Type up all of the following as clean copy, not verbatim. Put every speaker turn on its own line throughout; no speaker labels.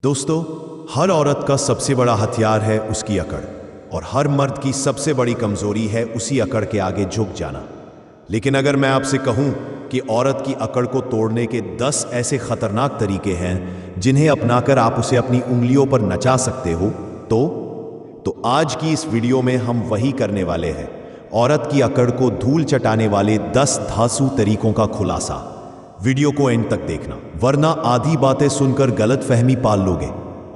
दोस्तों, हर औरत का सबसे बड़ा हथियार है उसकी अकड़ और हर मर्द की सबसे बड़ी कमजोरी है उसी अकड़ के आगे झुक जाना। लेकिन अगर मैं आपसे कहूं कि औरत की अकड़ को तोड़ने के 10 ऐसे खतरनाक तरीके हैं जिन्हें अपनाकर आप उसे अपनी उंगलियों पर नचा सकते हो, तो आज की इस वीडियो में हम वही करने वाले हैं। औरत की अकड़ को धूल चटाने वाले 10 धांसू तरीकों का खुलासा। वीडियो को एंड तक देखना, वरना आधी बातें सुनकर गलतफहमी पाल लोगे।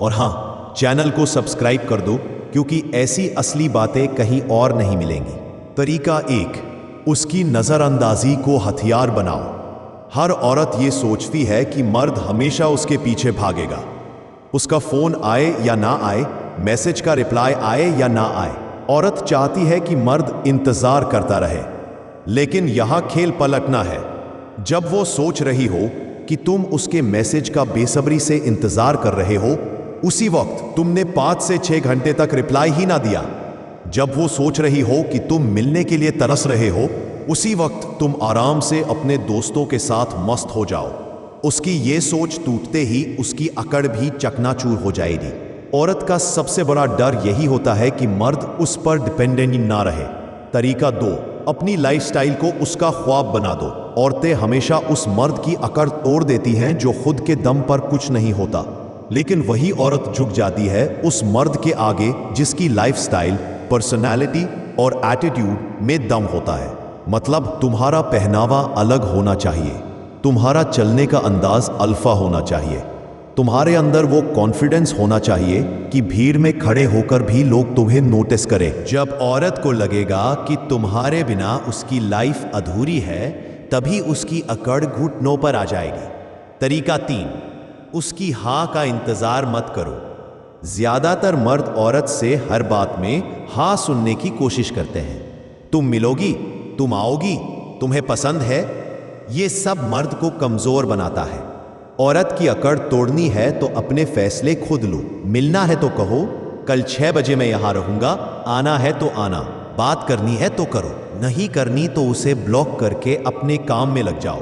और हाँ, चैनल को सब्सक्राइब कर दो, क्योंकि ऐसी असली बातें कहीं और नहीं मिलेंगी। तरीका 1, उसकी नजरअंदाजी को हथियार बनाओ। हर औरत ये सोचती है कि मर्द हमेशा उसके पीछे भागेगा। उसका फोन आए या ना आए, मैसेज का रिप्लाई आए या ना आए, औरत चाहती है कि मर्द इंतजार करता रहे। लेकिन यहां खेल पलटना है। जब वो सोच रही हो कि तुम उसके मैसेज का बेसब्री से इंतजार कर रहे हो, उसी वक्त तुमने 5 से 6 घंटे तक रिप्लाई ही ना दिया। जब वो सोच रही हो कि तुम मिलने के लिए तरस रहे हो, उसी वक्त तुम आराम से अपने दोस्तों के साथ मस्त हो जाओ। उसकी ये सोच टूटते ही उसकी अकड़ भी चकनाचूर हो जाएगी। औरत का सबसे बड़ा डर यही होता है कि मर्द उस पर डिपेंडेंट ना रहे। तरीका 2, अपनी लाइफस्टाइल को उसका ख्वाब बना दो। औरतें हमेशा उस मर्द की अकड़ तोड़ देती हैं जो खुद के दम पर कुछ नहीं होता, लेकिन वही औरत झुक जाती है उस मर्द के आगे जिसकी लाइफस्टाइल, पर्सनालिटी और एटीट्यूड में दम होता है। मतलब तुम्हारा पहनावा अलग होना चाहिए, तुम्हारा चलने का अंदाज अल्फा होना चाहिए, तुम्हारे अंदर वो कॉन्फिडेंस होना चाहिए कि भीड़ में खड़े होकर भी लोग तुम्हें नोटिस करें। जब औरत को लगेगा कि तुम्हारे बिना उसकी लाइफ अधूरी है, तभी उसकी अकड़ घुटनों पर आ जाएगी। तरीका 3, उसकी हाँ का इंतजार मत करो। ज्यादातर मर्द औरत से हर बात में हाँ सुनने की कोशिश करते हैं। तुम मिलोगी, तुम आओगी, तुम्हें पसंद है। ये सब मर्द को कमजोर बनाता है। औरत की अकड़ तोड़नी है तो अपने फैसले खुद लो। मिलना है तो कहो, कल 6 बजे मैं यहां रहूंगा, आना है तो आना, बात करनी है तो करो, नहीं करनी तो उसे ब्लॉक करके अपने काम में लग जाओ।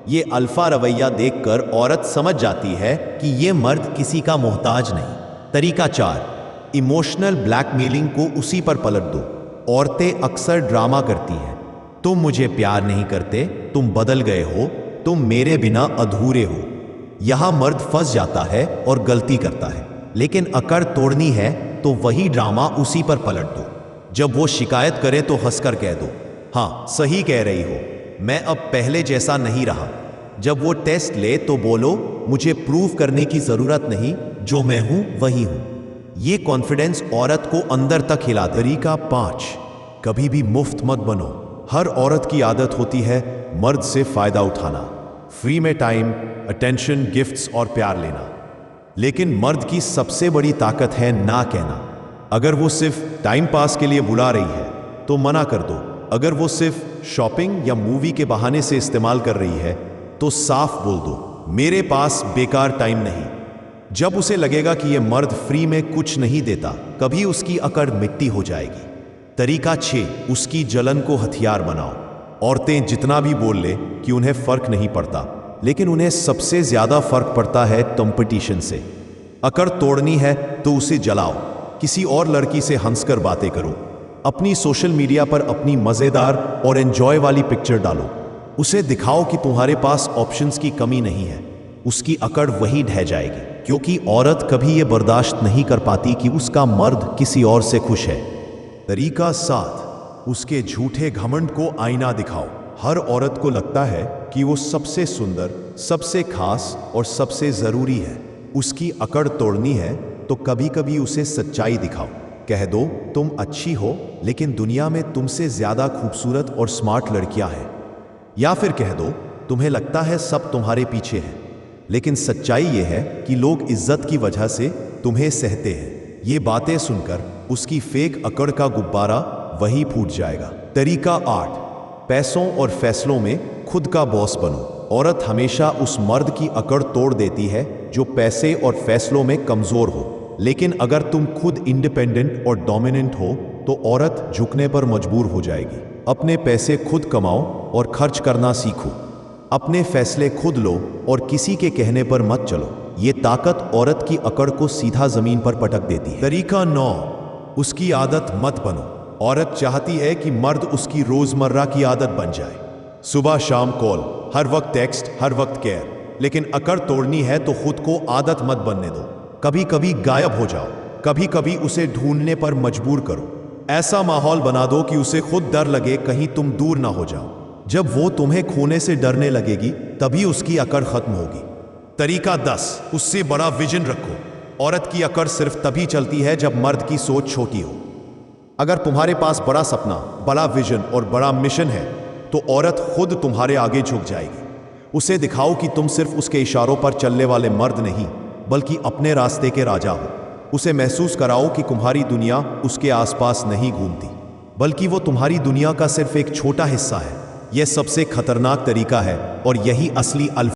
ये अल्फा रवैया देखकर औरत समझ जाती है कि ये मर्द किसी का मोहताज नहीं। तरीका 4, इमोशनल ब्लैकमेलिंग को उसी पर पलट दो। औरतें अक्सर ड्रामा करती हैं। तुम मुझे प्यार नहीं करते, तुम बदल गए हो, तुम मेरे बिना अधूरे हो। यहां मर्द फंस जाता है और गलती करता है। लेकिन अकड़ तोड़नी है तो वही ड्रामा उसी पर पलट दो। जब वो शिकायत करे तो हंसकर कह दो, हाँ सही कह रही हो, मैं अब पहले जैसा नहीं रहा। जब वो टेस्ट ले तो बोलो, मुझे प्रूव करने की जरूरत नहीं, जो मैं हूं वही हूं। ये कॉन्फिडेंस औरत को अंदर तक हिला दे। तरीका 5, कभी भी मुफ्त मत बनो। हर औरत की आदत होती है मर्द से फायदा उठाना, फ्री में टाइम, अटेंशन, गिफ्ट्स और प्यार लेना। लेकिन मर्द की सबसे बड़ी ताकत है ना कहना। अगर वो सिर्फ टाइम पास के लिए बुला रही है तो मना कर दो। अगर वो सिर्फ शॉपिंग या मूवी के बहाने से इस्तेमाल कर रही है तो साफ बोल दो, मेरे पास बेकार टाइम नहीं। जब उसे लगेगा कि ये मर्द फ्री में कुछ नहीं देता, कभी उसकी अकड़ मिट्टी हो जाएगी। तरीका 6, उसकी जलन को हथियार बनाओ। औरतें जितना भी बोल ले कि उन्हें फर्क नहीं पड़ता, लेकिन उन्हें सबसे ज्यादा फर्क पड़ता है कंपटीशन से। अकड़ तोड़नी है तो उसे जलाओ, किसी और लड़की से हंसकर बातें करो, अपनी सोशल मीडिया पर अपनी मजेदार और एंजॉय वाली पिक्चर डालो। उसे दिखाओ कि तुम्हारे पास ऑप्शंस की कमी नहीं है। उसकी अकड़ वही ढह जाएगी, क्योंकि औरत कभी यह बर्दाश्त नहीं कर पाती कि उसका मर्द किसी और से खुश है। तरीका 7, उसके झूठे घमंड को आईना दिखाओ। हर औरत को लगता है कि वो सबसे सुंदर, सबसे खास और सबसे जरूरी है। उसकी अकड़ तोड़नी है तो कभी कभी उसे सच्चाई दिखाओ। कह दो, तुम अच्छी हो, लेकिन दुनिया में तुमसे ज्यादा खूबसूरत और स्मार्ट लड़कियां हैं। या फिर कह दो, तुम्हें लगता है सब तुम्हारे पीछे है, लेकिन सच्चाई यह है कि लोग इज्जत की वजह से तुम्हें सहते हैं। ये बातें सुनकर उसकी फेक अकड़ का गुब्बारा वही फूट जाएगा। तरीका 8, पैसों और फैसलों में खुद का बॉस बनो। औरत हमेशा उस मर्द की अकड़ तोड़ देती है जो पैसे और फैसलों में कमजोर हो। लेकिन अगर तुम खुद इंडिपेंडेंट और डोमिनेंट हो तो औरत झुकने पर मजबूर हो जाएगी। अपने पैसे खुद कमाओ और खर्च करना सीखो। अपने फैसले खुद लो और किसी के कहने पर मत चलो। ये ताकत औरत की अकड़ को सीधा जमीन पर पटक देती है। तरीका 9, उसकी आदत मत बनो। औरत चाहती है कि मर्द उसकी रोजमर्रा की आदत बन जाए। सुबह शाम कॉल, हर वक्त टेक्स्ट, हर वक्त केयर। लेकिन अकड़ तोड़नी है तो खुद को आदत मत बनने दो। कभी कभी गायब हो जाओ, कभी कभी उसे ढूंढने पर मजबूर करो। ऐसा माहौल बना दो कि उसे खुद डर लगे कहीं तुम दूर ना हो जाओ। जब वो तुम्हें खोने से डरने लगेगी तभी उसकी अकड़ खत्म होगी। तरीका 10, उससे बड़ा विजन रखो। औरत की अकड़ सिर्फ तभी चलती है जब मर्द की सोच छोटी हो। अगर तुम्हारे पास बड़ा सपना, बड़ा विजन और बड़ा मिशन है तो औरत खुद तुम्हारे आगे झुक जाएगी। उसे दिखाओ कि तुम सिर्फ उसके इशारों पर चलने वाले मर्द नहीं बल्कि अपने रास्ते के राजा हो। उसे महसूस कराओ कि तुम्हारी दुनिया उसके आसपास नहीं घूमती बल्कि वो तुम्हारी दुनिया का सिर्फ एक छोटा हिस्सा है। यह सबसे खतरनाक तरीका है और यही असली अल्फा